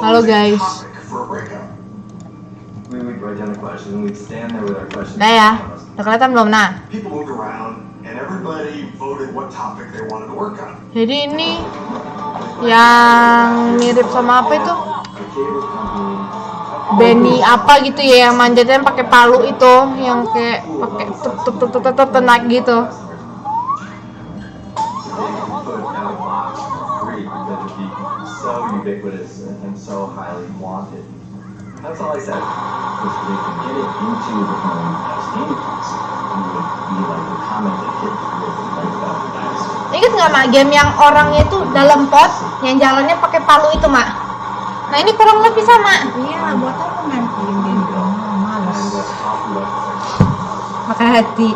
Halo guys. Udah ya, udah kelihatan belum? Nah, jadi ini yang mirip sama apa itu? Benny apa gitu ya, yang manjatnya pakai palu itu, yang kayak pakai tup naik gitu. Ingat nggak mak, game yang orangnya itu dalam pot, yang jalannya pakai palu itu mak? Nah ini kurang lebih sama. Iya, buat apa main game dong? Males. Pakai hati.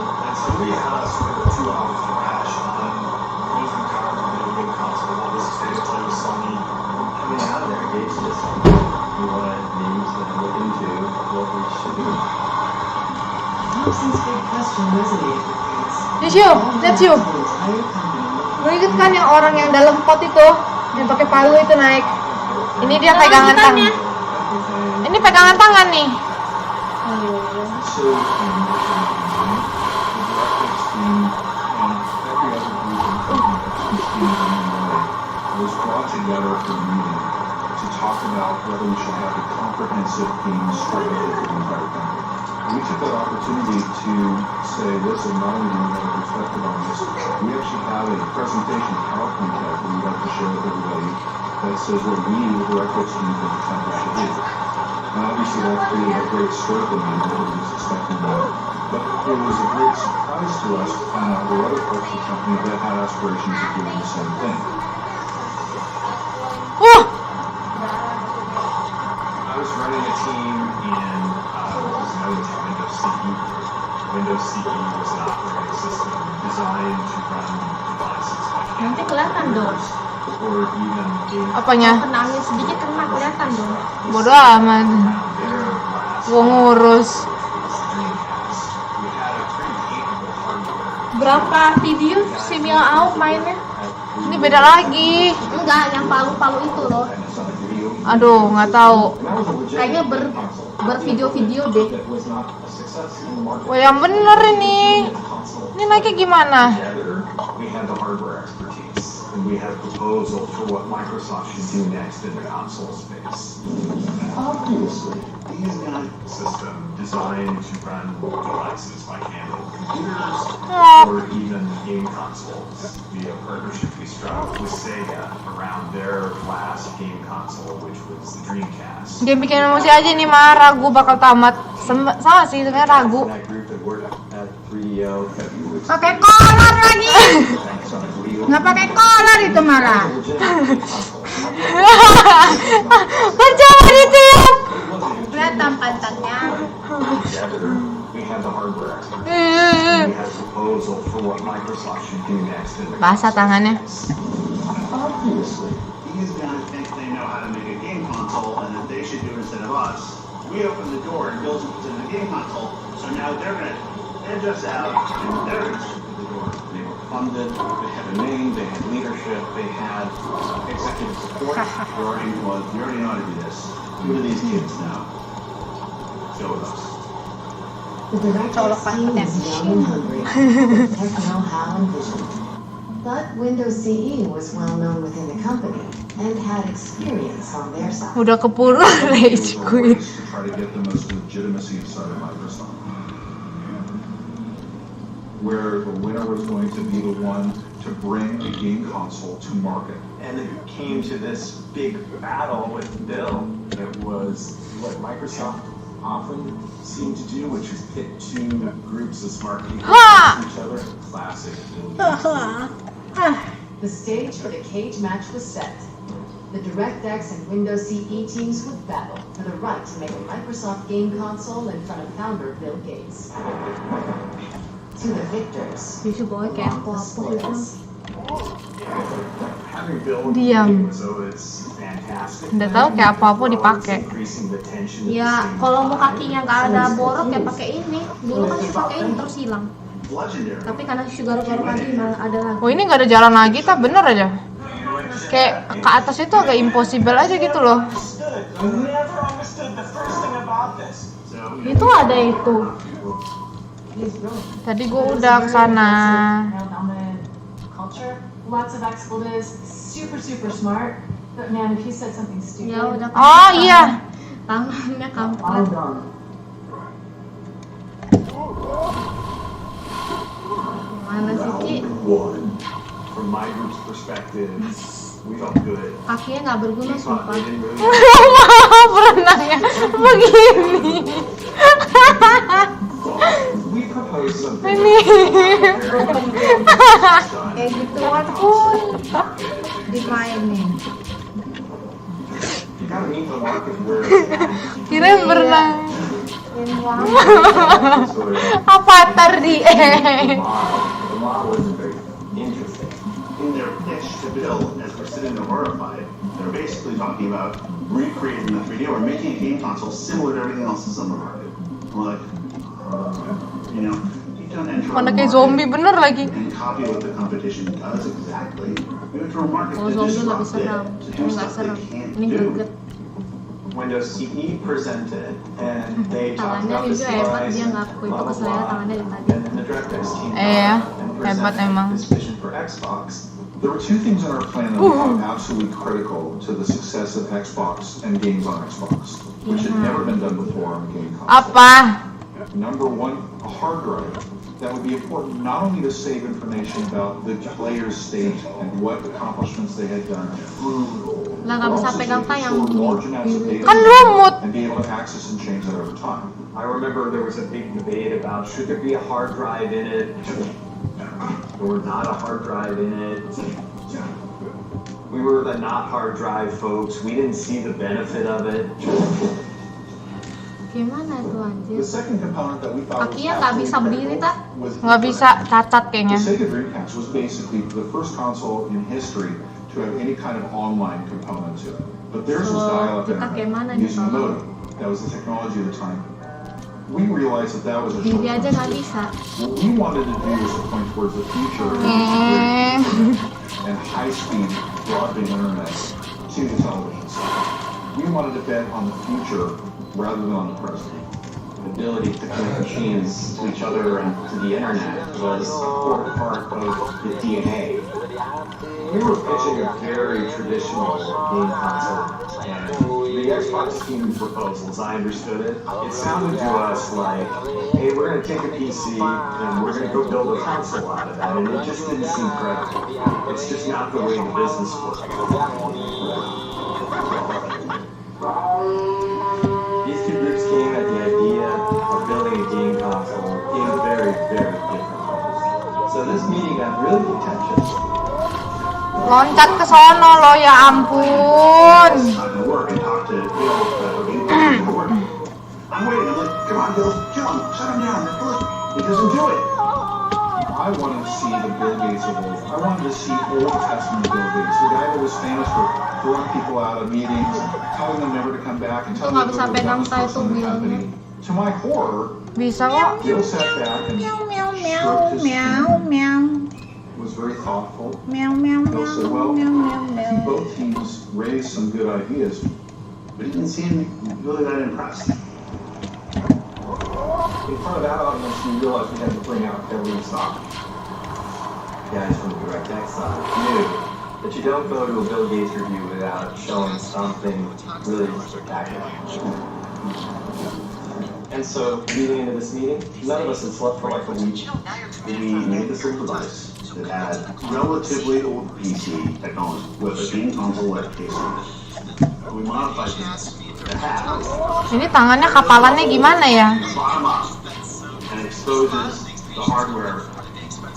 That's you. Lu inget kan yang orang yang dalam pot itu, yang pakai palu itu naik? Ini dia pegangan tangan. Ini pegangan tangan nih. We took that opportunity to say, listen, not only do we have a perspective on this, we actually have a presentation, PowerPoint deck that we'd like to share with everybody that says what we, the director team for the temple, should do. And obviously that created a great stir for me, nobody was expecting that. But it was a great surprise to us to find out there were other parts of the company that had aspirations of doing the same thing. I was running a team in Windows CE was an operating system designed to run devices like Nanti kelihatan dong. or even game. Apanya? Kena angin sedikit kena kelihatan dong. Bodoh amat. Gua ngurus. Berapa video si Mila Out mainnya? Ini beda lagi. Enggak, yang palu-palu itu loh. Aduh, nggak tahu. Kayaknya bervideo-video deh. Wah, yang bener ini. Ini naiknya gimana? We had the hardware expertise, and we had a proposal for what Microsoft should do next in the console space. Obviously, these guys system designed to run devices like handheld computers or even game consoles via partnership we struck with Sega around their last game console, which was the Dreamcast. Dia bikin emosi aja nih, mah ragu bakal tamat. Sama sih, sebenarnya ragu. Pakai kolor lagi. Nggak pakai kolor itu malah. Percaya itu ya. Kelihatan pantatnya. Basah tangannya. Obviously, these guys think they know how to make a game console and that they should do it instead of us. We opened the door and built it into the game console, so now they're going to edge us out and they're going to shoot the door. They were funded, they had a name, they had leadership, they had executive support. We already know how to do this. Who are these kids now? Go with us. The director seems young and hungry, with techno-how and vision. But Windows CE was well known within the company and had experience on their side. Udah kepuru rage quit. Try to get the most legitimacy inside of Microsoft, where the winner was going to be the one to bring a game console to market. And it came to this big battle with Bill. It was what Microsoft often seemed to do, which is pit two groups of smart people against each other. Classic Bill. The stage for the cage match was set. The DirectX and Windows CE teams would battle for the right to make a Microsoft game console in front of founder Bill Gates. To the victors, the spoils. Diam. Udah tahu kayak apa-apa dipakai. Ya, kalau mau kakinya nggak ada borok ya pakai ini. Dulu kan pakai ini terus hilang. Tapi karena sugar tadi malah ada lagi. Oh, ini nggak ada jalan lagi, tak bener aja. kayak ke atas itu agak impossible aja gitu loh. Itu ada itu. Tadi gue udah kesana. Culture, lots of expletives, super smart. But man, if he said something stupid. Ya udah. Oh iya. Tangannya kampret. Mana sih Ki? One. From my group's perspective, we felt good. Kakinya nggak berguna We thought sumpah. they didn't really Berenangnya begini. we proposed something. Ini. Kayak gituan pun dimainin. You gotta meet the market where Kirain berenang. so Avatar di the model isn't very interesting. In their pitch to Bill, as we're sitting there horrified, they're basically talking about recreating the 3D or making a game console similar to everything else that's on the market. Like, you know, you don't enter Mana a kayak market zombie bener lagi. and copy what the competition does exactly. You enter a market Kalau to zombie lebih disrupt it, seram. to Ini do nggak stuff they seram. can't Ini do. greget. Windows CE presented, and they talked Tangannya about the Rinjo hebat, slides dia and ngaku itu blah, blah, keselnya blah. tangannya dari tadi. And then the DirectX team Iya, and hebat presented emang. this vision for Xbox. There were two things in our plan that we found absolutely critical to the success of Xbox and games on Xbox, which had never been done before on a game console. Apa? Number one, a hard drive that would be important not only to save information about the player's state and what accomplishments they had done, Lah nggak bisa pegang tayang gini. Kan lumut. and be able to access and change that over time. I remember there was a big debate about should there be a hard drive in it or not a hard drive in it. We were the not hard drive folks. We didn't see the benefit of it. Gimana itu anjir? The second component that we thought was Kakinya nggak bisa berdiri tak? was Nggak bisa catat The kayaknya. Sega Dreamcast was basically the first console in history to have any kind of online component to it. But theirs was So, dial-up kita kayak mana nih using a kalau- modem. That was the technology at the time. We realized that was a Diri aja shortcut. nggak bisa. What we wanted to do was to point towards the future and high-speed broadband internet to the television set. We wanted to bet on the future rather than on the present. The ability to connect machines to each other and to the internet was a core part of the DNA. We were pitching a very traditional game console, and the Xbox team proposal, as I understood it, it sounded to us like, hey, we're going to take a PC and we're going to go build a console out of that, and it just didn't seem credible. It's just not the way the business works. These two groups came at the idea of building a game console in very, very different ways. So this meeting got really contentious. Loncat ke sono lo, ya ampun. It's not gonna work, and talk to Bill about game console work. I'm waiting, I'm like, come on, Bill, kill him, shut him down. Look, he doesn't do it. I wanted to see the Bill Gates of old. I wanted to see Old Testament Bill Gates, the guy that was famous for throwing people out of meetings, telling them never to come back, and telling them Nggak to go bisa to the pegang dumbest person in the title company. To my horror, Bisa kok. Bill sat back and stroked his chin, was very thoughtful. Bill said, well, I think both teams raised some good ideas. But he didn't seem really that impressed. In front of that audience, we realized we had to bring out every stock. Guys from the DirectX side knew that you don't go to a Bill Gates review without showing something really spectacular. And so, leading into this meeting, none of us had slept for like a week. We made this little device that had relatively old PC technology with a game console like case. We modified this to have Ini tangannya kapalannya gimana ya? bottom up and exposes the hardware.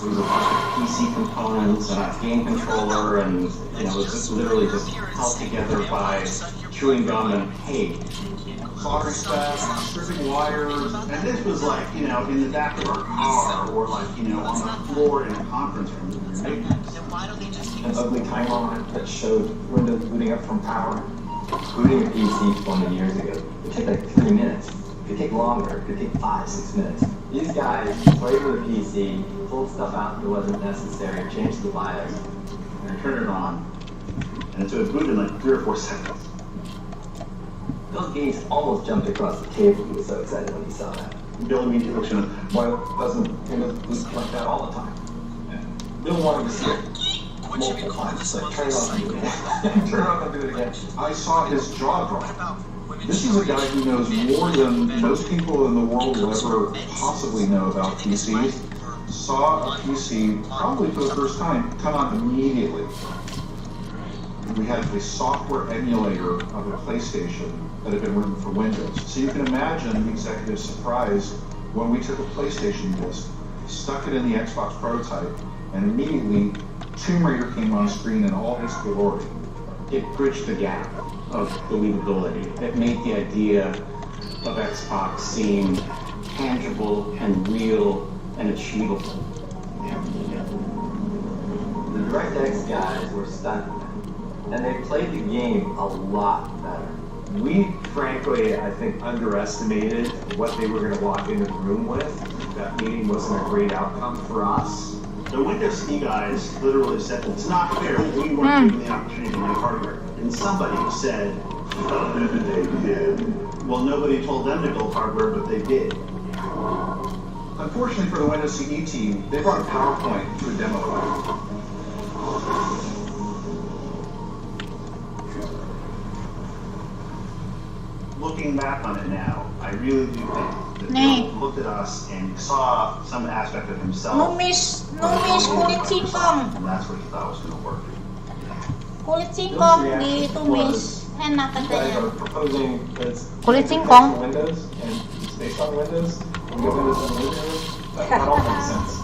There was a bunch of PC components and a game controller, and it's literally just held together by chewing gum and hay. Soldering stuff, stripping wires. And this was like, in the back of our car or like, on the floor in a conference room. An ugly timeline that showed Windows booting up from power. Booting a PC 20 years ago, it took like 3 minutes. It could take longer, it could take 5-6 minutes. These guys played with the PC, pulled stuff out that wasn't necessary, changed the BIOS, And turn it on. And so it booted in like 3 or 4 seconds. Bill Gates almost jumped across the table. He was so excited when he saw that. Bill immediately looked at him. Why doesn't it boost like that all the time? Bill wanted to see it multiple times. Like, turn it off and do it again. Turn it off and do it again. I saw his jaw drop. This is a guy who knows more than most people in the world will ever possibly know about PCs. Saw a PC, probably for the first time, come on immediately. We had a software emulator of a PlayStation that had been written for Windows. So you can imagine the executive's surprise when we took a PlayStation disc, stuck it in the Xbox prototype, and immediately Tomb Raider came on screen in all its glory. It bridged the gap of believability. It made the idea of Xbox seem tangible and real and achievable. The DirectX guys were stunned, and they played the game a lot better. We, frankly, I think, underestimated what they were going to walk into the room with. That meeting wasn't a great outcome for us. The Windows CE guys literally said, it's not fair that we weren't given the opportunity to make hardware. And somebody said, they did. Well, nobody told them to build hardware, but they did. Unfortunately for the Windows CE team, they brought a PowerPoint to a demo file. Looking back on it now, I really do think that Nih. Bill looked at us and saw some aspect of himself. Numis kulit singkong. And that's what he thought was going to work. Kulit singkong ditumis. Enak You guys katanya. are proposing that it's Kulit singkong. Windows and it's based on Windows. And you have Windows on Windows. That all makes sense.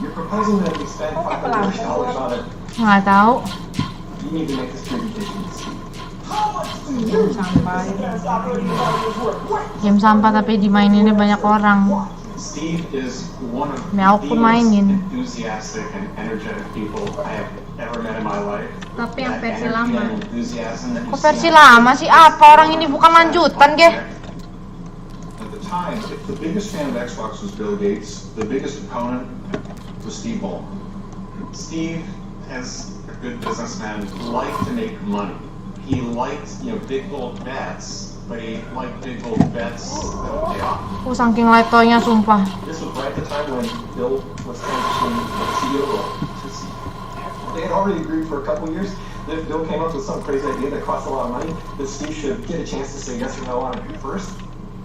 You're proposing that we spend $500 on it. Nggak tahu. You need to make this presentation to Steve. Game sampah tapi dimaininnya banyak orang. Steve is one of Meow the pun most mainin. enthusiastic and energetic people I have ever met in my life. Tapi yang That versi energy lama. and enthusiasm that you Kok versi see on lama sih? Apa orang ini bukan lanjutan, Geh? At the time, if the biggest fan of Xbox was Bill Gates, the biggest opponent was Steve Ballmer. Steve, as a good businessman, liked to make money. He liked, big bold bets, but he liked big bold bets that would pay off. Saking letonya sumpah. This was right at the time when Bill was transitioning from CEO role to CEO. They had already agreed for a couple of years that Bill came up with some crazy idea that cost a lot of money, that Steve should get a chance to say yes or no on it first.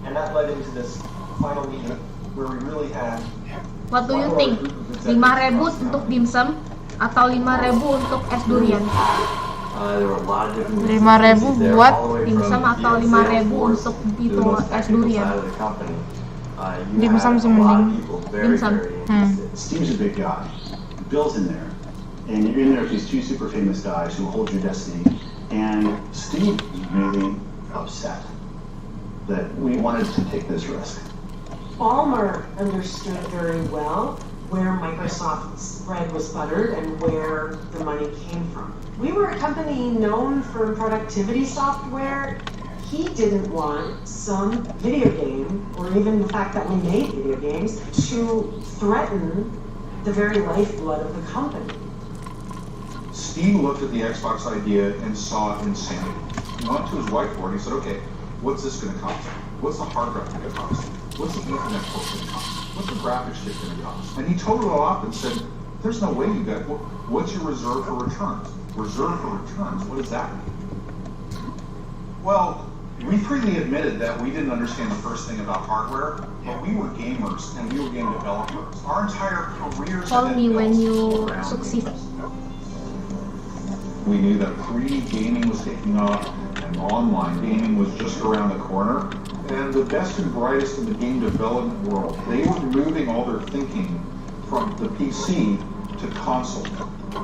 And that led into this final meeting where we really had... What do you think? 5.000 untuk dimsum atau 5.000 untuk es durian? There were a lot of different 5.000 there, buat all the way dimsum from atau the 5.000 sales untuk force itu to the most es technical durian. side of the company. You Dimsum had sih a lot mending. of people very, Dimsum. very interested. Steve's a big guy. Bill's in there. And you're in there with these two super famous guys who hold your destiny. And Steve is really upset that we wanted to take this risk. Ballmer understood very well where Microsoft's bread was buttered and where the money came from. We were a company known for productivity software. He didn't want some video game, or even the fact that we made video games, to threaten the very lifeblood of the company. Steve looked at the Xbox idea and saw insanity. He went to his whiteboard and he said, okay, what's this going to cost? What's the hard drive going to cost? What's the Ethernet port going to cost? What's the graphics chip going to cost? And he totaled it all up and said, there's no way you got, what's your reserve for returns? Reserve for returns, what does that mean? Well, we freely admitted that we didn't understand the first thing about hardware, but we were gamers and we were game developers. Our entire careers Call had me been when built you around succeed. We knew that 3D gaming was taking off and online gaming was just around the corner. And the best and brightest in the game development world, they were moving all their thinking from the PC to console.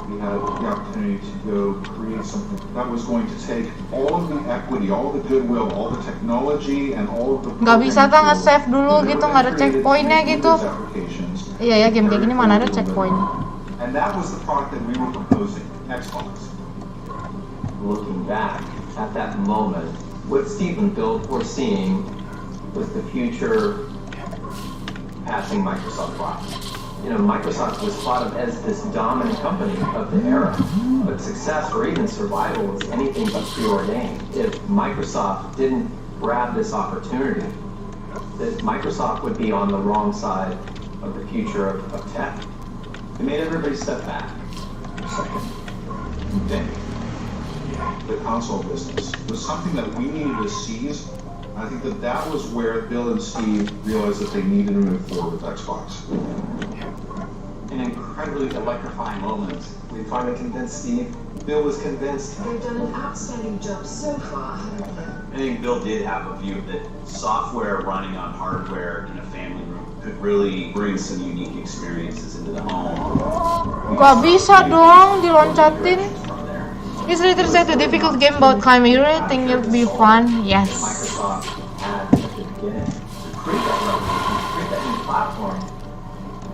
We had the opportunity to go create something that was going to take all of the equity, all of the goodwill, all the technology, and all of the... Nggak bisa tuh nge-save dulu gitu, nggak ada checkpointnya gitu. Iya ya, game kayak gini mana ada checkpoint. And that was the product that we were proposing, Xbox. Looking back at that moment, what Steve and Bill were seeing was the future passing Microsoft by. Microsoft was thought of as this dominant company of the era, but success or even survival was anything but preordained. If Microsoft didn't grab this opportunity, that Microsoft would be on the wrong side of the future of tech. It made everybody step back for a second and think. The console business was something that we needed to seize. I think that was where Bill and Steve realized that they needed to move forward with Xbox. An incredibly electrifying moment. We finally convinced Steve. Bill was convinced. They've done an outstanding job so far, haven't they? I think Bill did have a view that software running on hardware in a family room could really bring some unique experiences into the home. Gak bisa dong diloncatin. It's later said the difficult game about climbing. You really think it'll be fun? Yes. Microsoft had at the beginning to create that revolution, to create that new platform.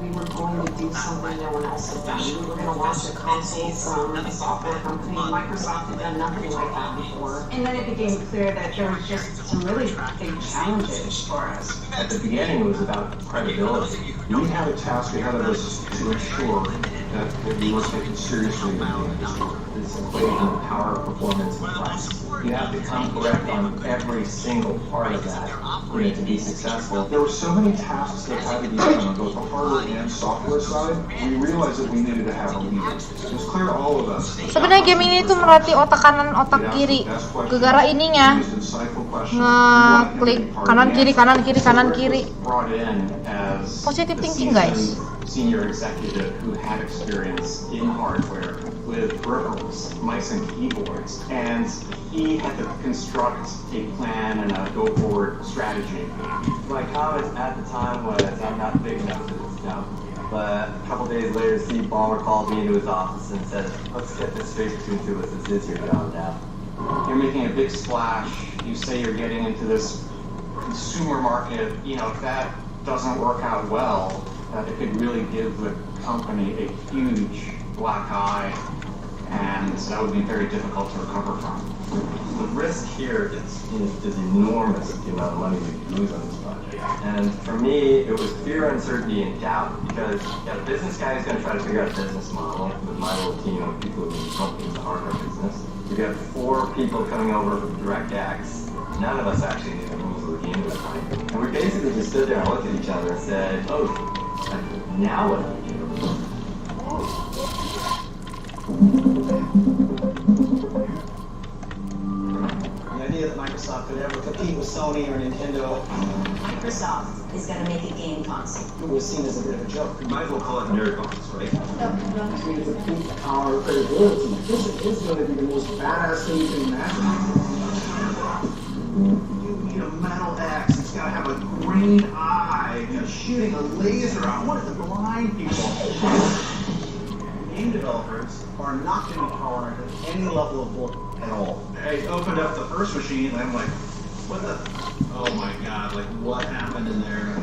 We were going to do something no one else had done. We were going to launch a console from a software company. Microsoft had done nothing like that before. And then it became clear that there was just some really big challenges for us. At the beginning, it was about credibility. We had a task ahead of us to ensure that we were taken seriously in the industry. This equation of power, performance, and price. You have to come correct on every single part of that to be successful. There were so many tasks that had to be done on both the hardware and software side. We realized that we needed to have a leader. It was clear to all of us. Sebenarnya game ini tuh melatih otak kanan, otak kiri. Gara-gara ininya ngeklik kanan kiri kanan kiri kanan kiri. Brought in as Positive the thinking, guys. Senior executive who had experience in hardware with peripherals, mice and keyboards, and he had to construct a plan and a go-forward strategy. My comment at the time was, I'm not big enough for this job. But a couple days later, Steve Ballmer called me into his office and said, let's get this straight between two of us. This is your job now. You're making a big splash. You say you're getting into this consumer market. If that doesn't work out well, it could really give the company a huge black eye, and that would be very difficult to recover from. The risk here is enormous, the amount of money we lose on this project. And for me, it was fear, uncertainty, and doubt, because the business guy is going to try to figure out a business model with my little team of people who help in the hardware business. We got 4 people coming over from DirectX. None of us actually knew the rules of the game at the time. And we basically just stood there and looked at each other and said, oh, now what do we do? The idea that Microsoft could ever compete with Sony or Nintendo Microsoft is going to make a game console. was seen as a bit of a joke. You might as well call it nerd box, right? I mean, it's a big power credibility. This is going to be the most badass thing you can imagine. You need a metal X. It's got to have a green eye. Shooting a laser. I want it to blind people. Game developers are not going to be tolerant of any level of work at all. I opened up the first machine and I'm like, what the? Oh my god, like what happened in there?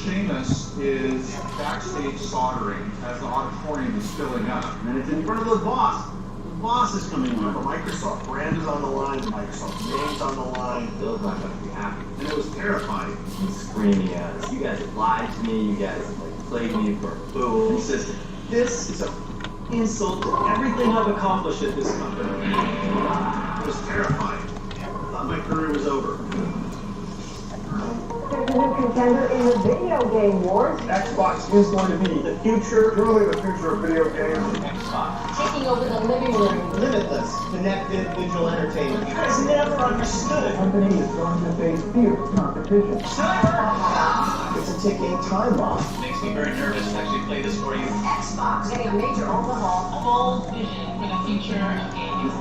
Seamus is backstage soldering as the auditorium is filling up. And it's in front of the boss. The boss is coming over. The Microsoft brand is on the line. The Microsoft name's on the line. Bill's not going to be happy. And it was terrifying. He's screaming at us. You guys have lied to me. You guys have played me for a fool. He says, this is an insult to everything I've accomplished at this company. It was terrifying. I thought my career was over. There's a new contender in the video game wars. Xbox is going to be the future, truly the future of video games. Xbox. Taking over the living room. Limitless, connected digital entertainment. You guys never understood it. Company is going to face fierce competition. It's a ticking time bomb. Makes me very nervous to actually play this for you. Xbox getting a major overhaul. A bold vision for the future of gaming.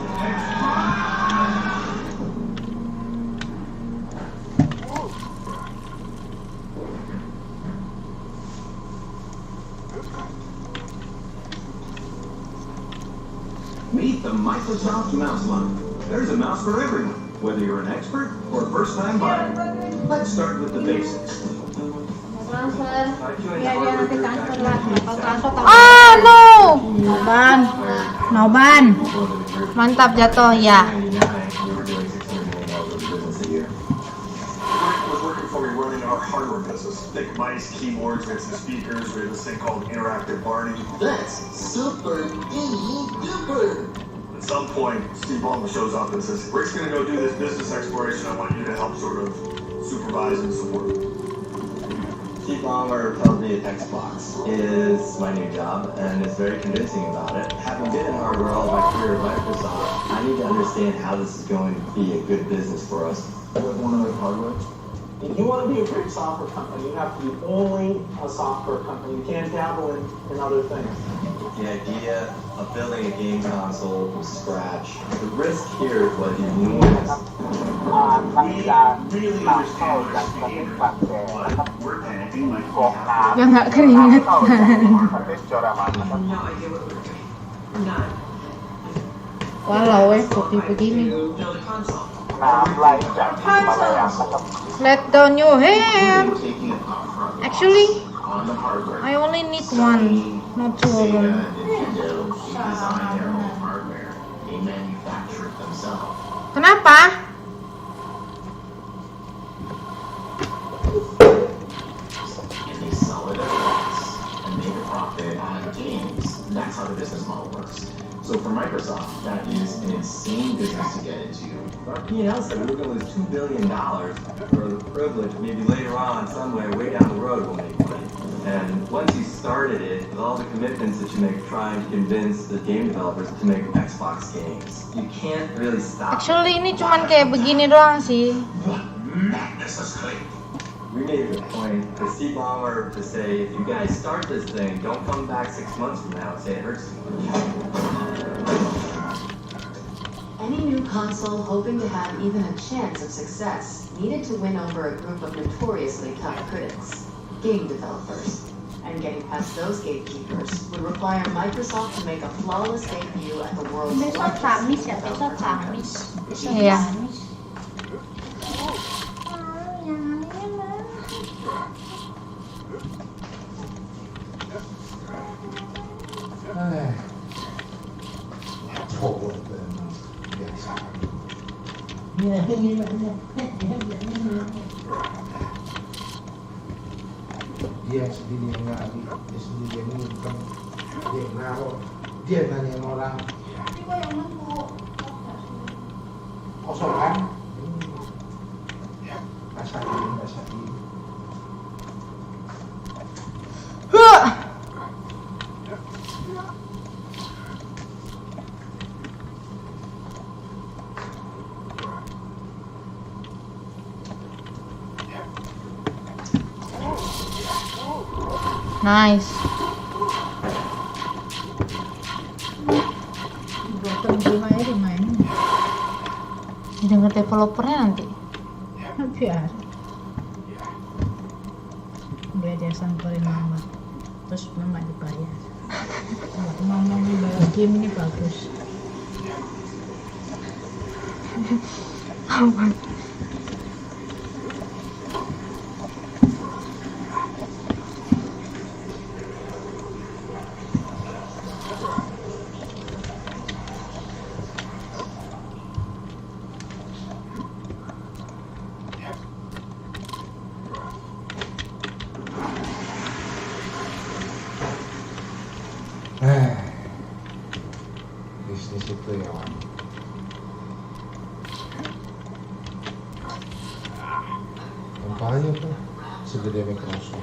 Meet the Microsoft Mouse Line. There's a mouse for everyone, whether you're an expert or a first-time buyer. Let's start with the basics. Transfer. Iya dia nanti transfer lah. Kalau transfer tahu. Ah, no. Noban. Noban. Mantap jatuh ya. Was working for me running our hardware business. Thick mice, keyboards. keyboards, we have some speakers, we have this thing called interactive Barney. That's super duper. At some point, Steve Ballmer shows up and says, Rick's gonna go do this business exploration, I want you to help sort of supervise and support. Steve Ballmer tells me Xbox is my new job and is very convincing about it. Having been in hardware all my career at Microsoft, I need to understand how this is going to be a good business for us. What one of the hardware? If you want to be a great software company, you have to be only a software company. You can't dabble in other things. The idea of building a game console from scratch, the risk here was enormous. We really understand what we're speaking, but we're panicking like we have Ya nggak keringetan. No idea what we're doing. None. Walau kopi begini. To build a console. Let down your hair. Taking it upfront Actually, on the hardware. I only need one, not two of them. Nintendo, they design their own hardware. They manufacture it themselves. Kenapa? And they sell it at once and make a profit on games. That's how the business model works. So for Microsoft, that is an insane business to get into. Our P&L said we were going to lose $2 billion for the privilege, maybe later on, somewhere, way down the road, we'll make money. And once you started it, with all the commitments that you make trying to convince the game developers to make Xbox games, you can't really stop. Actually ini cuman kayak begini doang sih. Madness has claimed. We made it a point for Steve Ballmer to say, if you guys start this thing, don't come back 6 months from now and say it hurts too much. Any new console hoping to have even a chance of success needed to win over a group of notoriously tough critics, game developers. And getting past those gatekeepers would require Microsoft to make a flawless debut at the world's Besok Kamis ya, besok Kamis. Besok Iya. Kamis. Dia sendiri yang nggak dia sendiri yang bukan dia naruh dia nanya orang kosong kan rasain Nice. Broken game aja dimainin. Denger developernya nanti. Biar. Biar dia samperin mama. Terus mama dibayar. Mama dibayar game ini bagus. Bisnis itu ya kampanye tuh segede Microsoft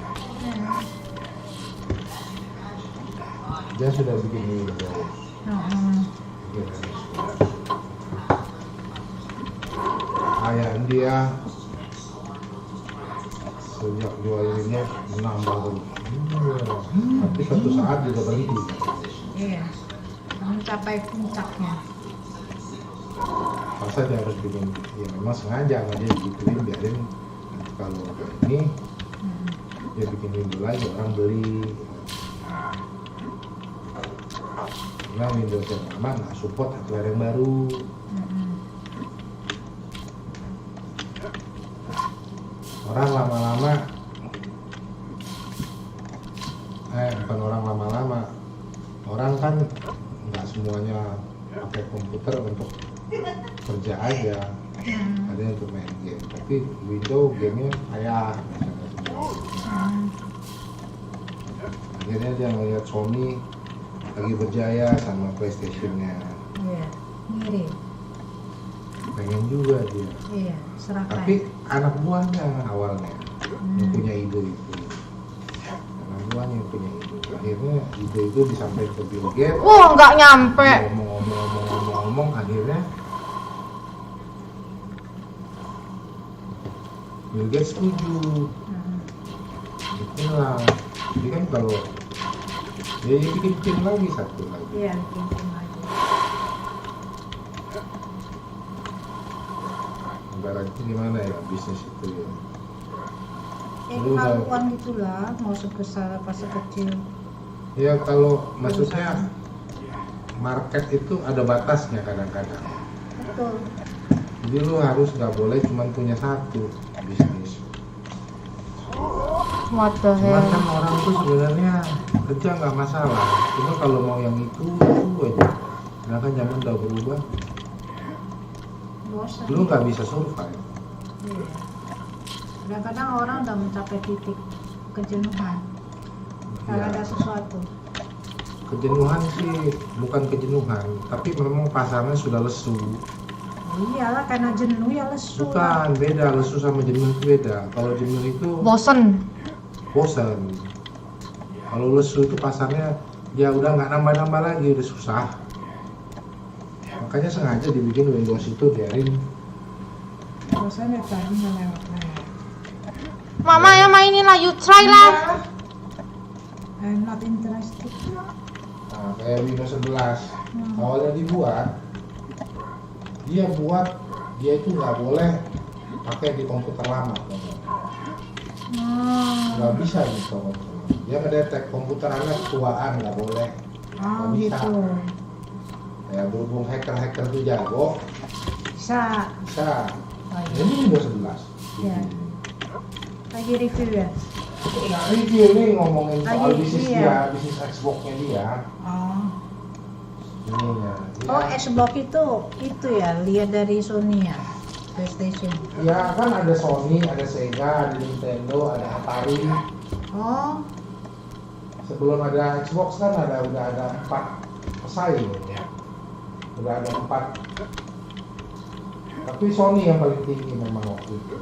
dia sudah bikin Windows kayaan dia sejak jual Windows menambah terus tapi suatu saat juga berhenti. Iya. Mencapai puncaknya. Masa dia harus bikin, ya memang sengaja nggak dia gituin biarin nanti kalau ini dia bikin Windows lagi orang beli. Karena Windows yang lama nggak support hardware yang baru. Orang lama-lama, bukan orang lama-lama, orang kan nggak semuanya pakai komputer untuk kerja aja, ada yang untuk main game. Tapi Windows gamenya kayak misalnya semua. Akhirnya dia ngeliat Sony lagi berjaya sama PlayStation-nya. Iya, mirip. Pengen juga dia. Iya, serahkan. Tapi anak buahnya awalnya yang punya ide itu. Anak buahnya yang punya ide. Akhirnya ide itu disampaikan ke Bill Gates. Wah, nggak nyampe. Ngomong, akhirnya Bill Gates setuju. Itulah. Jadi kan kalau dia bikin lagi satu lagi. Iya, bikin lagi. Ibaratnya gimana ya bisnis itu ya. Kemaluan gitulah, mau sebesar apa sekecil. Ya kalau maksudnya market itu ada batasnya kadang-kadang. Betul. Jadi lu harus nggak boleh cuma punya satu bisnis. What the Cuman hell? kan orang tuh sebenarnya kerja nggak masalah. Cuma kalau mau yang itu aja. Sedangkan zaman udah berubah. Bosan. Lu nggak bisa survive. Iya. Kadang-kadang orang udah mencapai titik kejenuhan karena Iya. ada sesuatu. Kejenuhan sih bukan kejenuhan, tapi memang pasarnya sudah lesu. Iyalah, karena jenuh ya lesu. Bukan, beda lesu sama jenuh itu beda. Kalau jenuh itu Bosen. bosan. Kalau lesu itu pasarnya ya udah nggak nambah-nambah lagi, udah susah. Makanya sengaja dibikin Windows itu daring. Bosan ya tadi nggak lewat-lewat. Mama ya mainin lah, you try lah. I'm not interested. Nah, kayak Windows 11 awalnya dia itu nggak boleh pakai di komputer lama. Nggak bisa gitu. Dia ngedetek komputer anak tuaan, nggak boleh. Nggak bisa. Gitu. Ya berhubung hacker tuh jago, Bisa. bisa. Oh, iya. Ini Windows 11. Ya. Lagi review ya. Nah, review ini ngomongin soal Lagi, bisnis iya. dia, bisnis Xbox-nya dia. Oh. Ini ya. Oh, Xbox itu ya, lihat dari Sony ya, PlayStation. Ya kan ada Sony, ada Sega, ada Nintendo, ada Atari. Oh, Sebelum ada Xbox kan udah ada 4 pesaing ya. Udah ada 4. Tapi Sony yang paling tinggi memang waktu itu.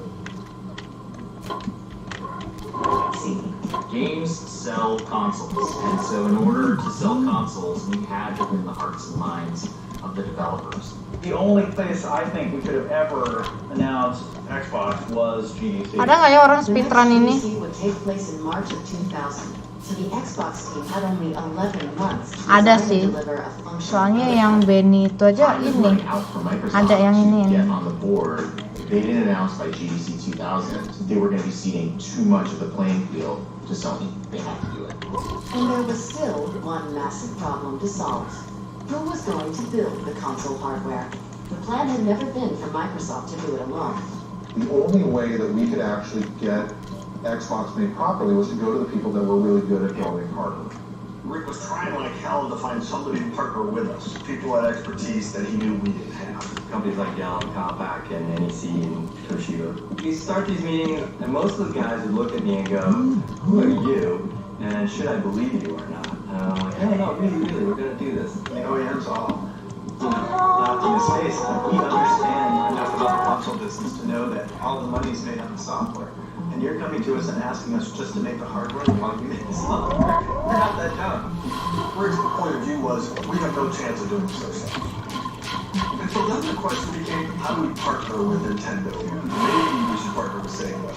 Games sell consoles, and so in order to sell consoles, we had to win the hearts and minds of the developers. The only place I think we could have ever announced Xbox was GDC. Ada nggak ya orang The next speedrun ini? GDC would take place in March of 2000. So the Xbox team had only 11 months to Ada design sih. and deliver a functional Soalnya prototype. yang Benny itu aja Time is ini. running out for Microsoft Ada yang to ini. get on the board. If they didn't announce by GDC 2000, they were going to be ceding too much of the playing field to Sony. They had to do it. And there was still one massive problem to solve. Who was going to build the console hardware? The plan had never been for Microsoft to do it alone. The only way that we could actually get Xbox made properly was to go to the people that were really good at building hardware. Rick was trying like hell to find somebody to partner with us. People had expertise that he knew we didn't have. Companies like Dell and Compaq and NEC and Toshiba. We start these meetings, and most of the guys would look at me and go, "Who are you? And should I believe you or not?" And I'm like, "No, really, we're going to do this." The OEMs all. In this case, we understand enough about the console business to know that all the money is made on the software. And you're coming to us and asking us just to make the hardware while you make the software. We're not that dumb. Rick's point of view was, we have no chance of doing so. And so then the question became, how do we partner with Nintendo? Maybe we should partner with Sega.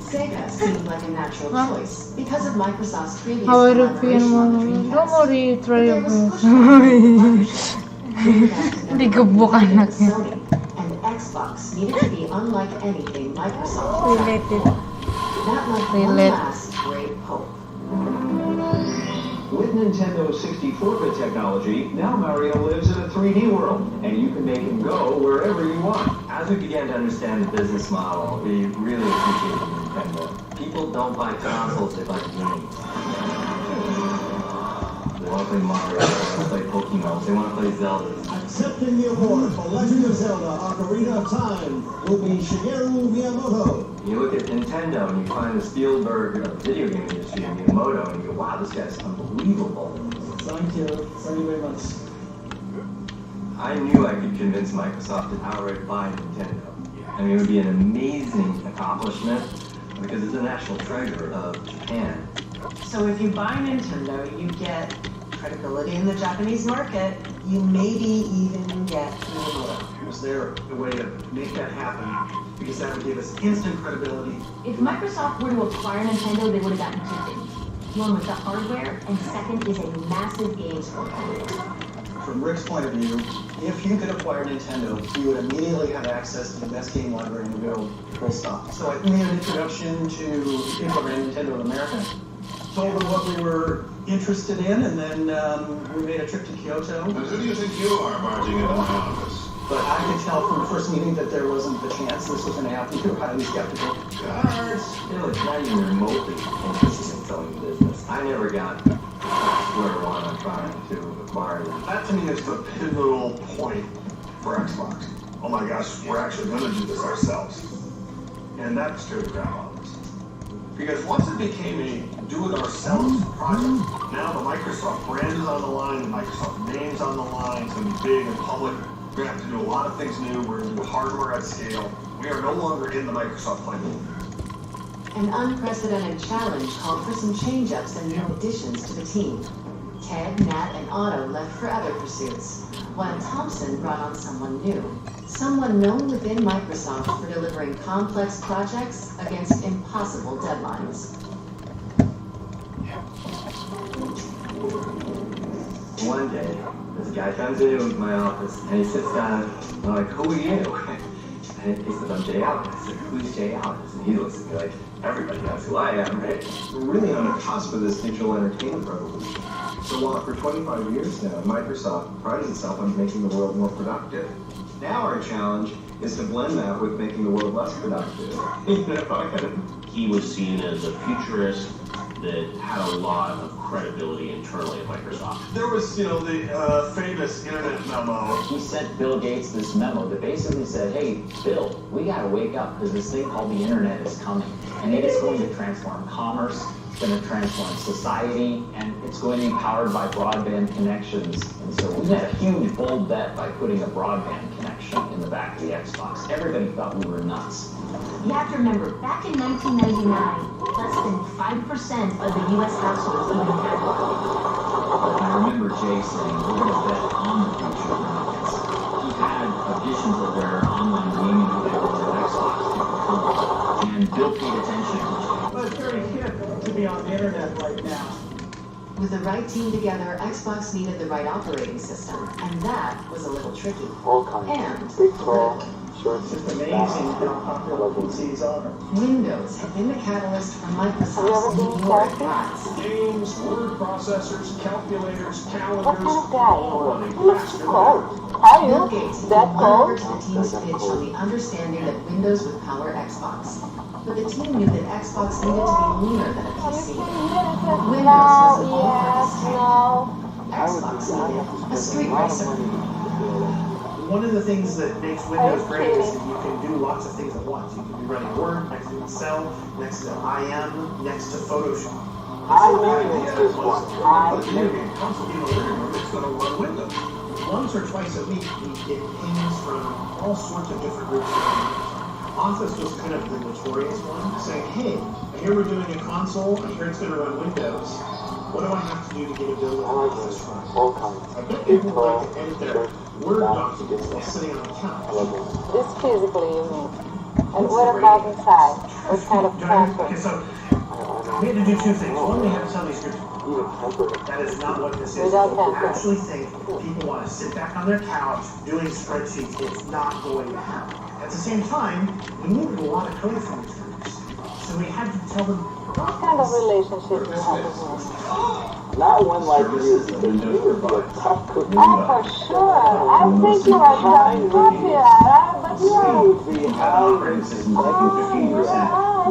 Sega seemed like a natural choice because of Microsoft's previous How collaboration on the European Dreamcast. mau retry There was apa? pushback from partnership. Dreamcast had never Digebuk been with anaknya. Sony, and Xbox needed to be unlike anything Microsoft had done Related. before. That left one Relate. last great hope. With Nintendo's 64-bit technology, now Mario lives in a 3D world, and you can make him go wherever you want. As we began to understand the business model, we really appreciated Nintendo. People don't buy consoles, they buy games. They want to play Mario, they want to play Pokemon, they want to play Zelda. Accepting the award for Legend of Zelda Ocarina of Time will be Shigeru Miyamoto. You look at Nintendo and you find the Spielberg of the video game industry and Miyamoto and you go, wow, this guy's unbelievable. Thank you very much. I knew I could convince Microsoft to outright buy Nintendo. I mean, it would be an amazing accomplishment because it's a national treasure of Japan. So if you buy Nintendo, you get credibility in the Japanese market. You maybe even get Miyamoto. Was there a way to make that happen? Because that would give us instant credibility. If Microsoft were to acquire Nintendo, they would have gotten two things. One was the hardware, and second is a massive games portfolio. From Rick's point of view, if you could acquire Nintendo, you would immediately have access to the best game library in the world, full stop. So I made an introduction to people around Nintendo in America, told them what we were interested in, and then we made a trip to Kyoto. And who do you think you are barging into my office? But I could tell from the first meeting that there wasn't the chance this was going to happen. You were highly skeptical. Cards! You know, it's not even remotely interested in selling the business. I never got square one on trying to acquire them. That to me is the pivotal point for Xbox. Oh my gosh, we're actually going to do this ourselves. And that scared the crap out of us. Because once it became a do-it-ourselves project, now the Microsoft brand is on the line, the Microsoft name's on the line, it's going to be big and public. We're going to have to do a lot of things new. We're going to do hardware at scale. We are no longer in the Microsoft playbook. An unprecedented challenge called for some change-ups and new additions to the team. Ted, Nat, and Otto left for other pursuits, while Thompson brought on someone new. Someone known within Microsoft for delivering complex projects against impossible deadlines. One day, this guy comes into my office and he sits down and I'm like, who are you? And he said, I'm Jay Allen. I said, who's Jay Allen? And he looks at me like, everybody knows who I am, right? We're really on the cusp of this digital entertainment revolution. So while for 25 years now, Microsoft prides itself on making the world more productive. Now our challenge is to blend that with making the world less productive. He was seen as a futurist that had a lot of credibility internally at Microsoft. There was, the famous internet memo. He sent Bill Gates this memo that basically said, hey, Bill, we gotta wake up because this thing called the internet is coming. And it is going to transform commerce, it's going to transform society, and it's going to be powered by broadband connections. And so we made a huge, bold bet by putting a broadband connection in the back of the Xbox. Everybody thought we were nuts. You have to remember, back in 1999, less than 5% of the U.S. households even had broadband. I remember Jay saying, we're going to bet on the future of markets. He had a vision for where online gaming would go with Xbox and Bill paid attention. But it's very hip to be on the internet right now. With the right team together, Xbox needed the right operating system, and that was a little tricky. And political. It's just amazing how popular PCs are. Windows had been the catalyst for Microsoft's more advanced. Games, word processors, calculators, calendars, all running faster than ever. Bill Gates went over to the team's pitch on the understanding that Windows would power Xbox. But the team knew that Xbox needed to be leaner than a PC. Windows was an all-purpose tank. Xbox needed a street racer. One of the things that makes Windows great is that you can do lots of things at once. You can be running Word, next to Excel, next to IM, next to Photoshop. The idea was put a video game console in the living room that's going to run Windows. Once or twice a week, we get pings from all sorts of different groups. Office was kind of the notorious one, saying, hey, I hear we're doing a console, I hear it's going to run Windows. What do I have to do to get a bill of Office run? I bet people would like to edit their Word documents while sitting on the couch. This physically, you mean? And what about inside? What kind of transfer? Okay, so we had to do two things. One, we had to tell these groups, that is not what this is. I actually think people want to sit back on their couch doing spreadsheets. It's not going to happen. At the same time, we needed a lot of code from these groups. So we had to tell them, what kind of relationship you have with him? not one like you. Oh, for sure. I think you are so popular, but you are... The operating system is like 15%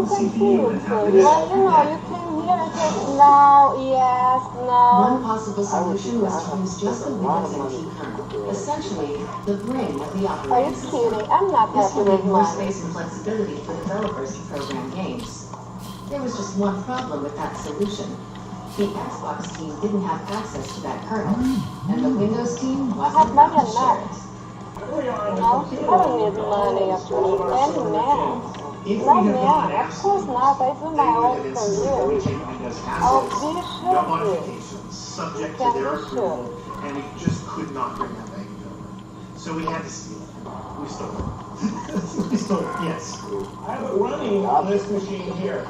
CPU. Well, you know, you came here No, yes, One no. possible solution was to use just the Windows NT kernel, essentially the brain of the Are operating you system. kidding? I'm not This happy would with give more mine. space and flexibility for developers to program games. There was just one problem with that solution. The Xbox team didn't have access to that kernel, and the Windows team wasn't about to share it. No, I don't need money actually. And now. If Not we had gone now. Of course not. I do they my would own have insisted that we career. take Windows I'll assets, be no sure to. modifications, subject to Can their be sure. approval, and we just could not bring that back over. So we had to steal it. We stole it. We stole it, yes. I have it running on this machine here.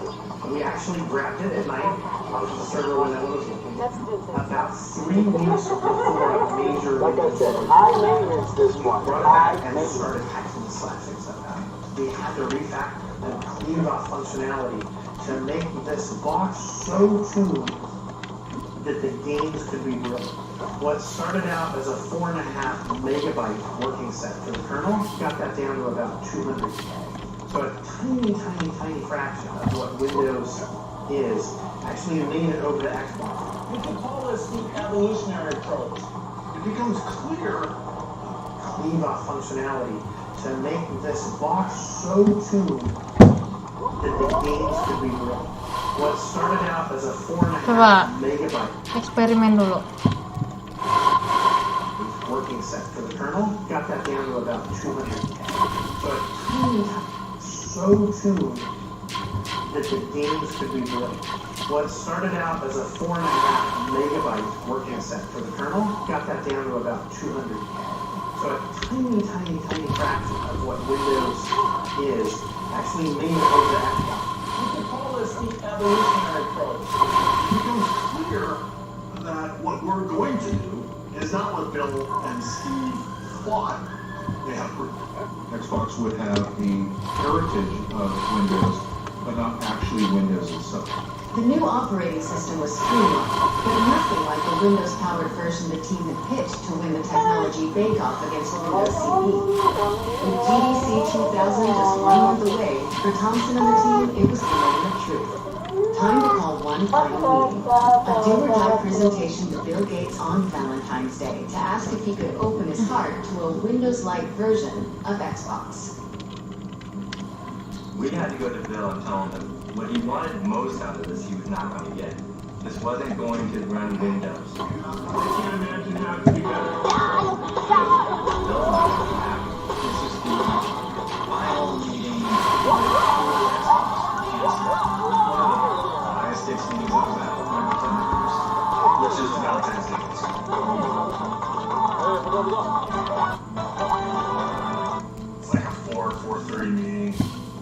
We actually grabbed it at night off of the server when that one was looking. Let's do this. About 3 weeks before a major Like I said, high maintenance this one. brought it back and started hacking the slapstick stuff out. We had to refactor and clean off functionality to make this box so tuned that the games could be built. What started out as a 4.5 megabyte working set for the kernel got that down to about 200K. So a tiny fraction of what Windows is actually made it over to Xbox. You could call this the evolutionary approach. It becomes clear cleave off functionality to make this box so tuned that the games could be built. What started out as a 4.5 Coba megabyte eksperimen dulu. working set for the kernel got that down to about 200K. So a so tuned that the games could be built. What started out as a 4.5 megabyte working set for the kernel got that down to about 200K. So a tiny fraction of what Windows is actually made it over to Xbox. You could call this the evolutionary approach. It becomes clear that what we're going to do is not what Bill and Steve thought they had approved. Xbox would have the heritage of Windows, but not actually Windows itself. The new operating system was streamlined, but nothing like the Windows-powered version the team had pitched to win the technology bake-off against Windows CE. With GDC 2000 just 1 month away, for Thompson and the team, it was the moment of truth. Time to call one final meeting. A do-or-die presentation to Bill Gates on Valentine's Day to ask if he could open his heart to a Windows-like version of Xbox. We had to go to Bill and tell him that what he wanted most out of this, he was not going to get. This wasn't going to run Windows. I can't imagine how it could be better. Bill's not going to be happy. This is the final meeting. Highest stakes meetings I've had in my 10 years. Which is Valentine's Day. It's like a 4:30 meeting.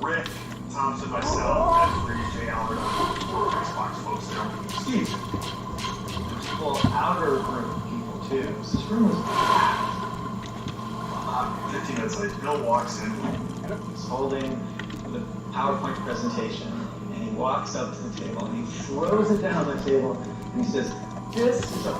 Rick, Thompson, myself, Edward, Jay Albert, Xbox folks there. Steve. There's a whole outer room of people too. So this room was packed. 15 minutes later, Bill walks in. He's holding the PowerPoint presentation, and he walks up to the table and he throws it down on the table and he says, "This is an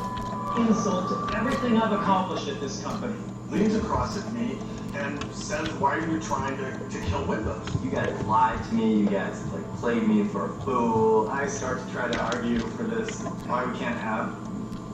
insult to everything I've accomplished at this company." Leans across at me and says, "Why are you trying to kill Windows?" You guys lied to me. You guys played me for a fool. I start to try to argue for this, why we can't have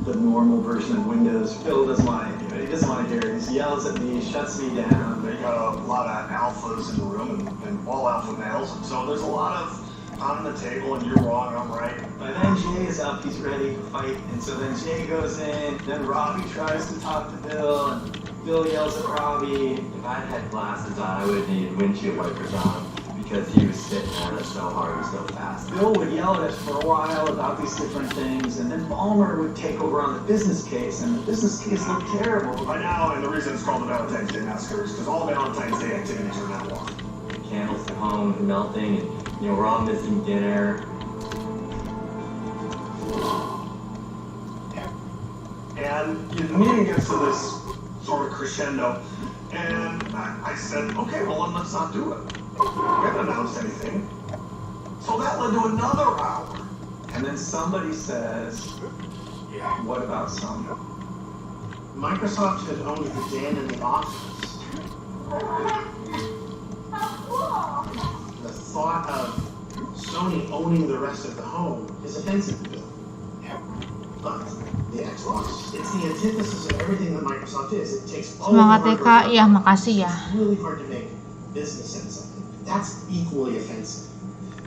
the normal version of Windows. Phil doesn't want to do it. He doesn't want to hear it. He yells at me, shuts me down. They got a lot of alphas in the room and all alpha males, and so there's a lot of on the table and you're wrong, I'm right. By then Jay is up, he's ready to fight, and so then Jay goes in, then Robbie tries to talk to Bill, and Bill yells at Robbie. If I'd had glasses on, I would have needed windshield wipers on because he was sitting at us so hard and so fast. Bill would yell at us for a while about these different things, and then Ballmer would take over on the business case, and the business case looked terrible. By now, and the reason it's called the Valentine's Day Massacre is because all Valentine's Day activities are now lost. Candles at home melting, and we're all missing dinner. And the meeting gets to this sort of crescendo, and I said, okay, well then let's not do it. We haven't announced anything. So that led to another hour. And then somebody says, what about some? Microsoft had owned the Dan in the office. The thought of Sony owning the rest of the home is offensive to Bill. But the Xbox, it's the antithesis of everything that Microsoft is. It takes all Semangat the TK, hardware. iya makasih ya. It's really hard to make business sense of it. That's equally offensive.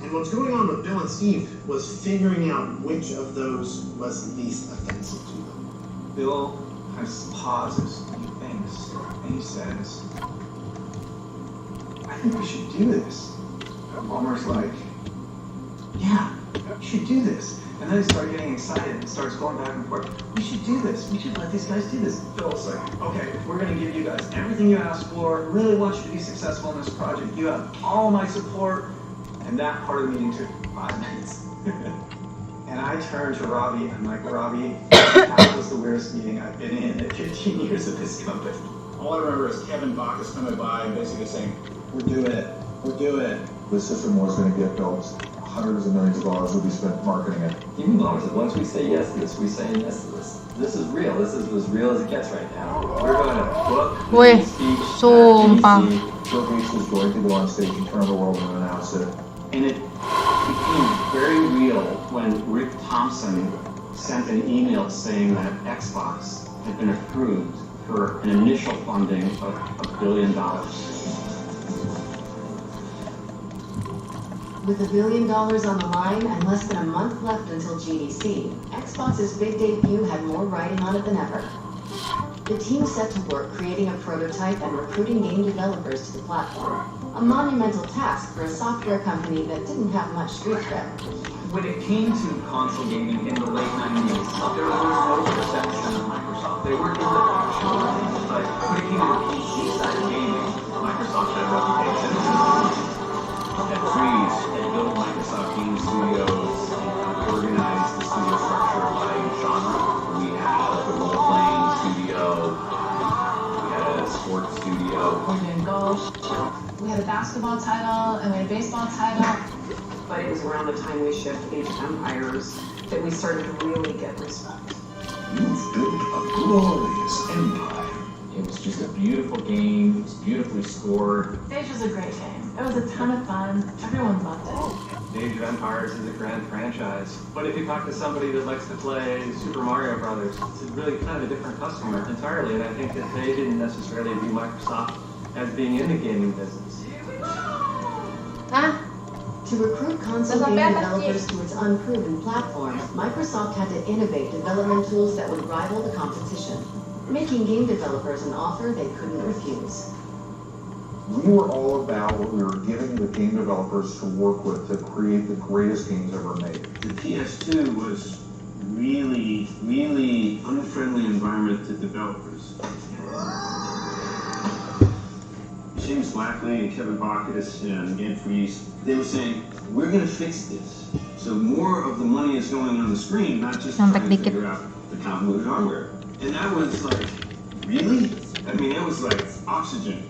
And what's going on with Bill and Steve was figuring out which of those was least offensive to them. Bill has pauses, and he thinks, and he says, I think we should do this. Palmer's like, yeah, we should do this. And then they start getting excited and starts going back and forth. We should do this. We should let these guys do this. Bill's like, okay, we're going to give you guys everything you asked for. Really want you to be successful in this project. You have all my support. And that part of the meeting took 5 minutes. And I turned to Robbie and I'm like, Robbie, that was the weirdest meeting I've been in 15 years of this company. All I remember is Kevin Bacchus coming by and basically saying, we're doing it. We're doing it. The system was going to get built. Hundreds of millions of dollars will be spent marketing it. Even once we say yes to this, we say yes to this. This is real. This is as real as it gets right now. We're going to book Wih, the speech sumpah. Bill Gates was going to go on stage in front of the world and announce it. And it became very real when Rick Thompson sent an email saying that Xbox had been approved for an initial funding of $1 billion. With $1 billion on the line and less than a month left until GDC, Xbox's big debut had more writing on it than ever. The team set to work creating a prototype and recruiting game developers to the platform, a monumental task for a software company that didn't have much street cred. When it came to console gaming in the late 90s, there was no perception of Microsoft. They weren't in the picture. But when it came to the PC side of gaming, Microsoft had a reputation. At Freeze, they built Microsoft Game Studios and organized the studio structure by genre. We had a role-playing studio, we had a sports studio. We're doing golf. We had a basketball title and we had a baseball title. But it was around the time we shipped Age of Empires that we started to really get respect. You've built a glorious empire. It was just a beautiful game. It was beautifully scored. Stage was a great game. It was a ton of fun. Everyone loved it. Age of Empires is a grand franchise. But if you talk to somebody that likes to play Super Mario Brothers, it's really kind of a different customer entirely. And I think that they didn't necessarily view Microsoft as being in the gaming business. Hah? To recruit console Sampai game atas, developers to its unproven platform, Microsoft had to innovate development tools that would rival the competition, making game developers an offer they couldn't refuse. We were all about what we were giving the game developers to work with to create the greatest games ever made. The PS2 was really, really unfriendly environment to developers. James Blackley and Kevin Bacchus and Game Freeze, they were saying, we're going to fix this. So more of the money is going on the screen, not just trying to figure out the convoluted hardware. And that was like, really? I mean, it was like oxygen.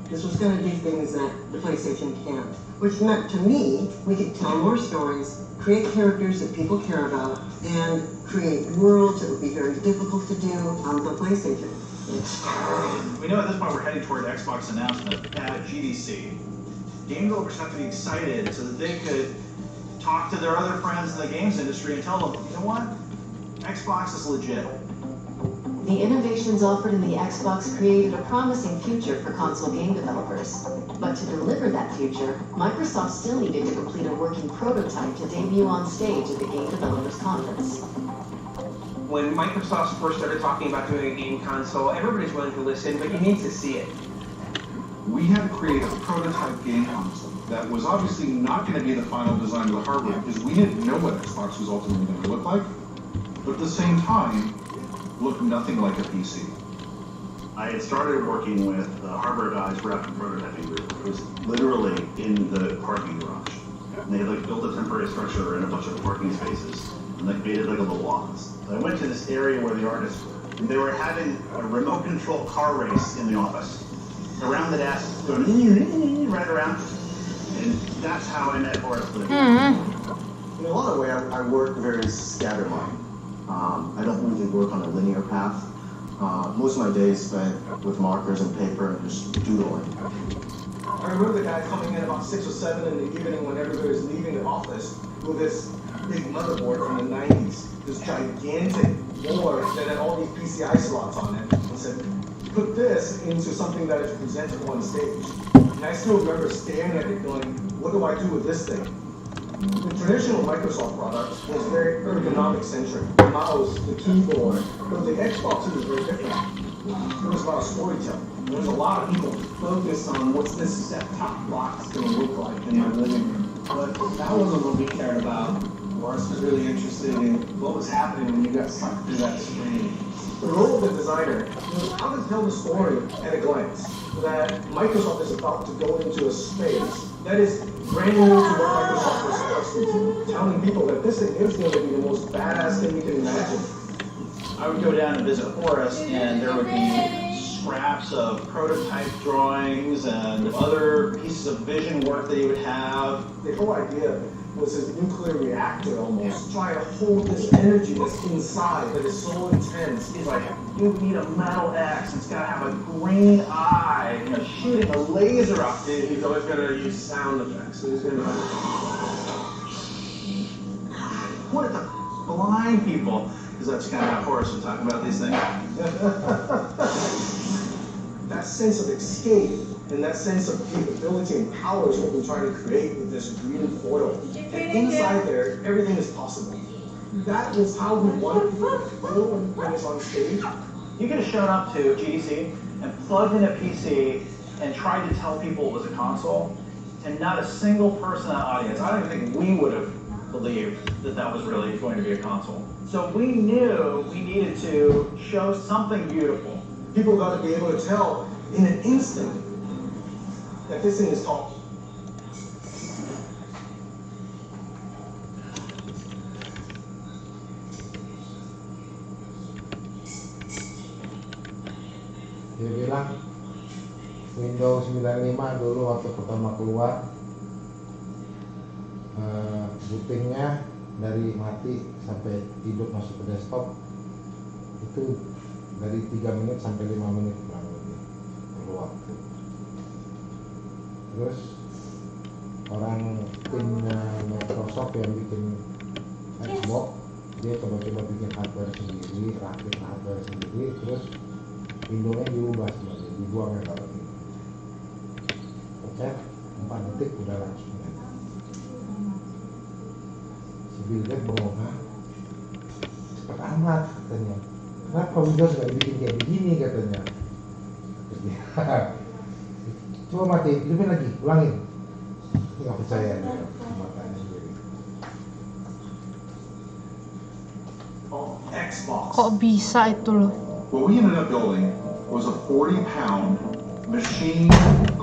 This was going to do things that the PlayStation can't, which meant to me we could tell more stories, create characters that people care about, and create worlds that would be very difficult to do on the PlayStation. We know at this point we're heading toward Xbox announcement at GDC. Game developers have to be excited so that they could talk to their other friends in the games industry and tell them, you know what? Xbox is legit. The innovations offered in the Xbox created a promising future for console game developers. But to deliver that future, Microsoft still needed to complete a working prototype to debut on stage at the Game Developers Conference. When Microsoft first started talking about doing a game console, everybody's willing to listen, but you need to see it. We had to create a prototype game console that was obviously not going to be the final design of the hardware because we didn't know what Xbox was ultimately going to look like, but at the same time, looked nothing like a PC. I had started working with the hardware guys for a prototyping group. It was literally in the parking garage. And they had like built a temporary structure in a bunch of parking spaces and like made it like a little office. I went to this area where the artists were, and they were having a remote control car race in the office. Around the desk, going right around. And that's how I met Horace Lee. In a lot of ways, I work very scatterline. I don't really work on a linear path. Most of my days spent with markers and paper and just doodling. I remember the guy coming in about 6 or 7 in the evening when everybody was leaving the office with this big motherboard from the 90s, this gigantic board that had all these PCI slots on it, and said, put this into something that is presented on stage. And I still remember staring at it going, what do I do with this thing? The traditional Microsoft product was very ergonomic centric. The mouse, the keyboard, but the Xbox was very different. It was about storytelling. There was a lot of people focused on what's this set-top box going to look like in my living room. But that wasn't what we cared about. Morris was really interested in what was happening when you got sucked through that screen. The role of the designer was how to tell the story at a glance. That Microsoft is about to go into a space that is brand new to what Microsoft was accustomed to. Telling people that this thing is going to be the most badass thing you can imagine. I would go down and visit Horace, and there would be scraps of prototype drawings and other pieces of vision work that he would have. The whole idea was his nuclear reactor almost, trying to hold this energy that's inside that is so intense. He's like, you need a metal X, it's gotta have a green eye, you know, shooting a laser up. He's always gonna use sound effects, so he's gonna what the blind people, because that's kind of how Horace would talk about these things. That sense of escape and that sense of capability and power is what we're trying to create with this green portal. And inside there, everything is possible. That was how we wanted people to feel when it's on stage. You could have shown up to GDC and plugged in a PC and tried to tell people it was a console, and not a single person in the audience, I don't even think we would have believed that that was really going to be a console. So we knew we needed to show something beautiful. People got to be able to tell in an instant that this thing is tall. Dia bilang Windows 95 dulu waktu pertama keluar, bootingnya dari mati sampai hidup masuk ke desktop itu dari 3 menit sampai 5 menit kurang lebih perlu waktu. Terus orang timnya Microsoft yang bikin Xbox, dia coba-coba bikin hardware sendiri, rakit hardware sendiri, terus Windowsnya diubah semuanya, dibuang yang kalau gitu. Pencet 4 detik udah langsung. Si Bill Gates bengong, cepet amat katanya. Kenapa Windows nggak dibikin kayak begini katanya? Coba mati, hidupin lagi, ulangin. Nggak percaya dia, matanya sendiri. Xbox. Kok bisa itu loh? What we ended up building was a 40-pound machine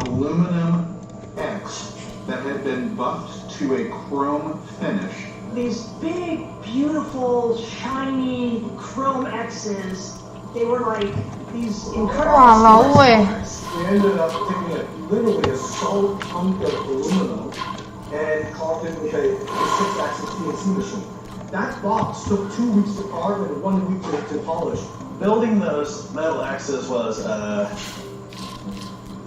aluminum X that had been buffed to a chrome finish. These big, beautiful, shiny chrome X's, they were like these incredible Walau weh. We ended up taking literally a solid chunk of aluminum and carved it with a 6-axis CNC machine. That box took 2 weeks to carve and 1 week to polish. Building those metal X's was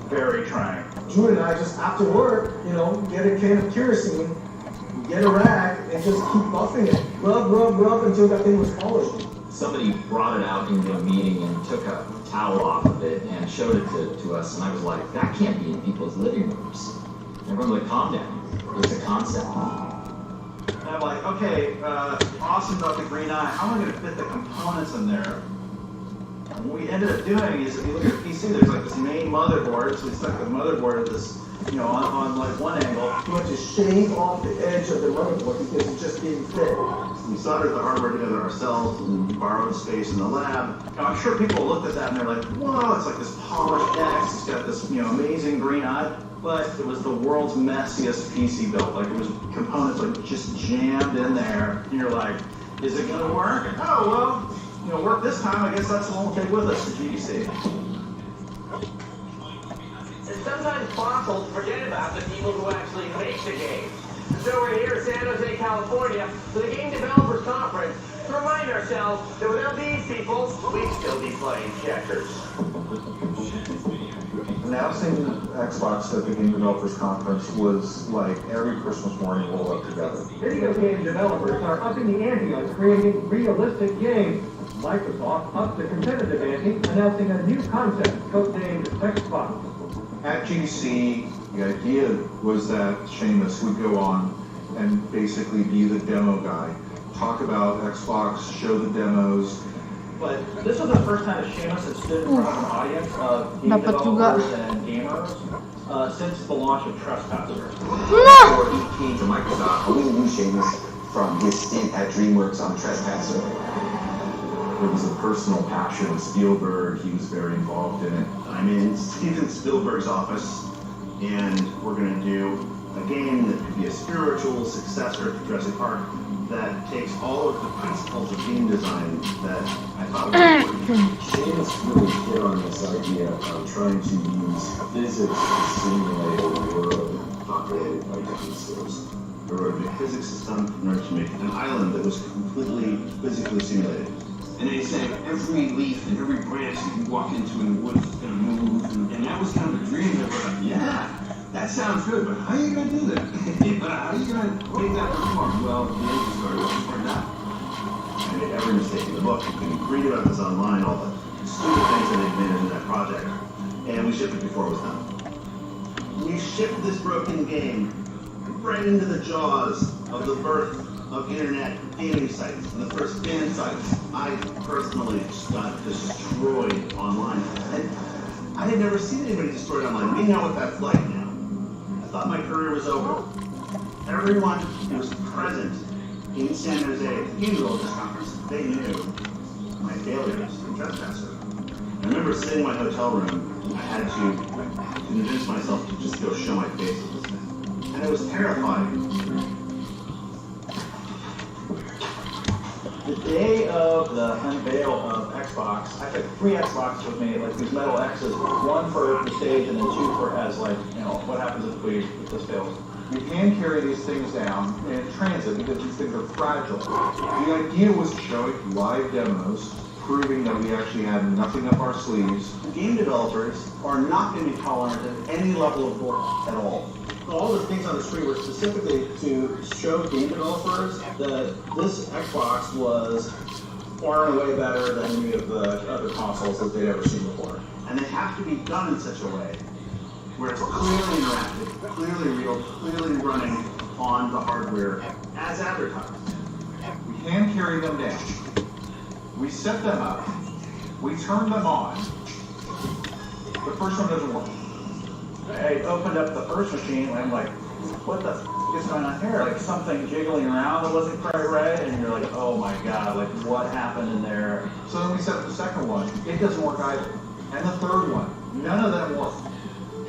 very trying. Drew and I just after work, get a can of kerosene, get a rag, and just keep buffing it. Rub until that thing was polished. Somebody brought it out into a meeting and took a towel off of it and showed it to us, and I was like, that can't be in people's living rooms. Everyone's like, calm down. It's a concept. And I'm like, okay, awesome about the green eye. How am I going to fit the components in there? And what we ended up doing is, if you look at the PC, there's like this main motherboard, so we stuck the motherboard at this, on like one angle. We had to shave off the edge of the motherboard because it just didn't fit. We soldered the hardware together ourselves and borrowed space in the lab. Now, I'm sure people looked at that and they're like, whoa, it's like this polished X, it's got this, amazing green eye. But it was the world's messiest PC built. Like, it was components like just jammed in there. And you're like, is it gonna work? Oh, well, work this time. I guess that's what we'll take with us to GDC. And sometimes fossils forget about the people who actually make the game. So we're here in San Jose, California, for the Game Developers Conference to remind ourselves that without these people, we'd still be playing checkers. announcing Xbox at the Game Developers Conference was like every Christmas morning rolled up together. Video game developers are upping the ante on creating realistic games. Microsoft upped the competitive ante, announcing a new concept codenamed Xbox. At GDC, the idea was that Seamus would go on and basically be the demo guy, talk about Xbox, show the demos. But this was the first time that Seamus had stood in front of an audience of game developers and gamers since the launch of Trespassers. Before he came to Microsoft, we knew Seamus from his stint at DreamWorks on Trespasser. It was a personal passion of Spielberg. He was very involved in it. I'm in Steven Spielberg's office, and we're going to do a game that could be a spiritual successor to Jurassic Park that takes all of the principles of game design that I thought were important. Seamus really hit on this idea of trying to use physics to simulate a world populated by dinosaurs. I wrote a physics system in order to make an island that was completely physically simulated. And they said every leaf and every branch that you walk into in the woods is going to move. And that was kind of a dream that we're like, yeah, that sounds good, but how are you going to do that? How are you going to make that perform? Well, the engine started looking for that. I made every mistake in the book. You can read about this online, all the stupid things that they've made in that project. And we shipped it before it was done. We shipped this broken game right into the jaws of the birth of internet gaming sites, and the first fan sites. I personally just got destroyed online. And I had never seen anybody destroyed online. We know what that's like now. I thought my career was over. Everyone who was present in San Jose at the Game Developers Conference, they knew my failures in Trespasser. I remember sitting in my hotel room, I had to convince myself to just go show my face at this thing. And it was terrifying. The day of the unveil of Xbox, I had 3 Xboxes with me, like these metal X's, one for the stage and then 2 for as like, you know, what happens if this fails. We hand carry these things down in transit because these things are fragile. The idea was to show live demos, proving that we actually had nothing up our sleeves. Game developers are not going to be tolerant of any level of work at all. All the things on the screen were specifically to show game developers that this Xbox was far and away better than any of the other consoles that they'd ever seen before. And they have to be done in such a way where it's clearly interactive, clearly real, clearly running on the hardware as advertised. We hand carry them down. We set them up. We turn them on. The first one doesn't work. I opened up the first machine and I'm like, what the f is going on here? Like something jiggling around that wasn't quite right, and you're like, oh my god, like what happened in there? So then we set up the second one. It doesn't work either. And the third one. None of them work.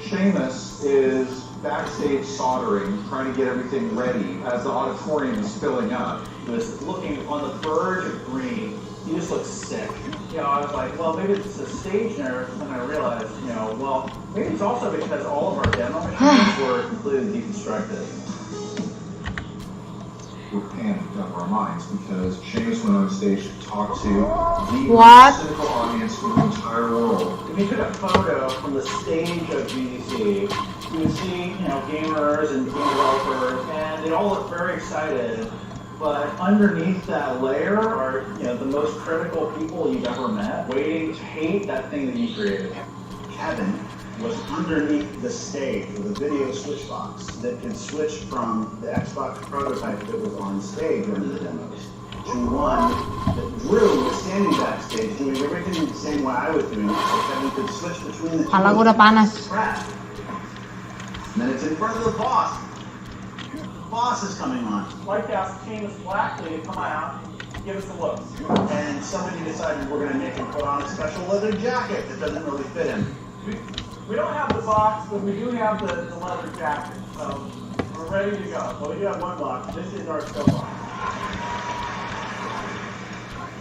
Seamus is backstage soldering, trying to get everything ready as the auditorium is filling up. He was looking on the verge of green. He just looked sick. You know, I was like, well, maybe it's a stage nerve, and I realized, you know, well, maybe it's also because all of our demo machines were completely deconstructed. We panicked out of our minds because Seamus went on stage to talk to the most cynical audience in the entire world. If you took a photo from the stage of GDC, you would see, you know, gamers and game developers, and they all look very excited. But underneath that layer are, you know, the most critical people you've ever met, waiting to hate that thing that you created. Kevin was underneath the stage with a video switch box that could switch from the Xbox prototype that was on stage during the demos to one that Drew was standing backstage doing everything the same way I was doing it, so Kevin could switch between the two. Kepala gue udah panas. And then it's in front of the boss. Boss is coming on. Like to ask Seamus Blackley to come out, give us a look. And somebody decided we're going to make him put on a special leather jacket that doesn't really fit him. We don't have the box, but we do have the leather jacket, so we're ready to go. Well, we do have one box. This is our show box.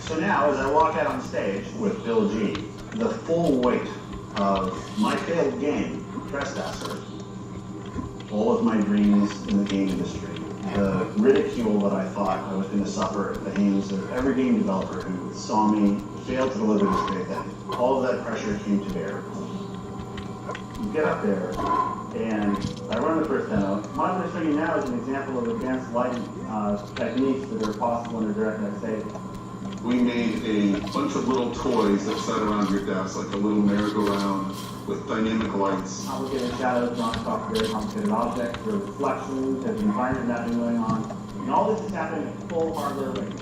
So now, as I walk out on stage with Bill G, the full weight of my failed game, Trespasser, all of my dreams in the game industry, the ridicule that I thought I was going to suffer at the hands of every game developer who saw me fail to deliver this great thing, all of that pressure came to bear. you get up there, and I run the first demo. What I'm going to show you now is an example of advanced lighting techniques that are possible under DirectX 8. We made a bunch of little toys that sat around your desk, like a little merry-go-round with dynamic lights. Complicated shadows, drawing off very complicated objects, there are reflections, there's environment mapping going on, and all this is happening at full hardware range.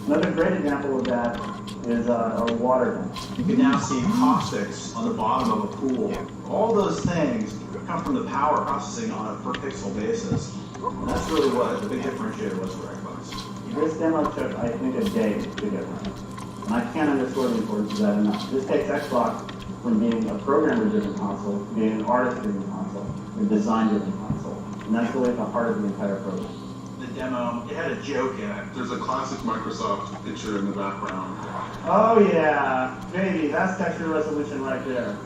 Another great example of that is our water tank. You can now see caustics on the bottom of a pool. All those things come from the power processing on a per pixel basis. And that's really what the big differentiator was for Xbox. This demo took, I think, a day to get done. And I can't underscore the importance of that enough. This takes Xbox from being a programmer-driven console to being an artist-driven console, a design-driven console. And that's really at the heart of the entire program. The demo, it had a joke in it. There's a classic Microsoft picture in the background. Oh yeah, baby, that's texture resolution right there.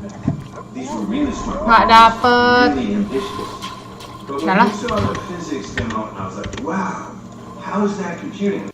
These were really smart. Nggak dapet. Really ambitious. But when Salah. we saw the physics demo, I was like, wow, how is that computing?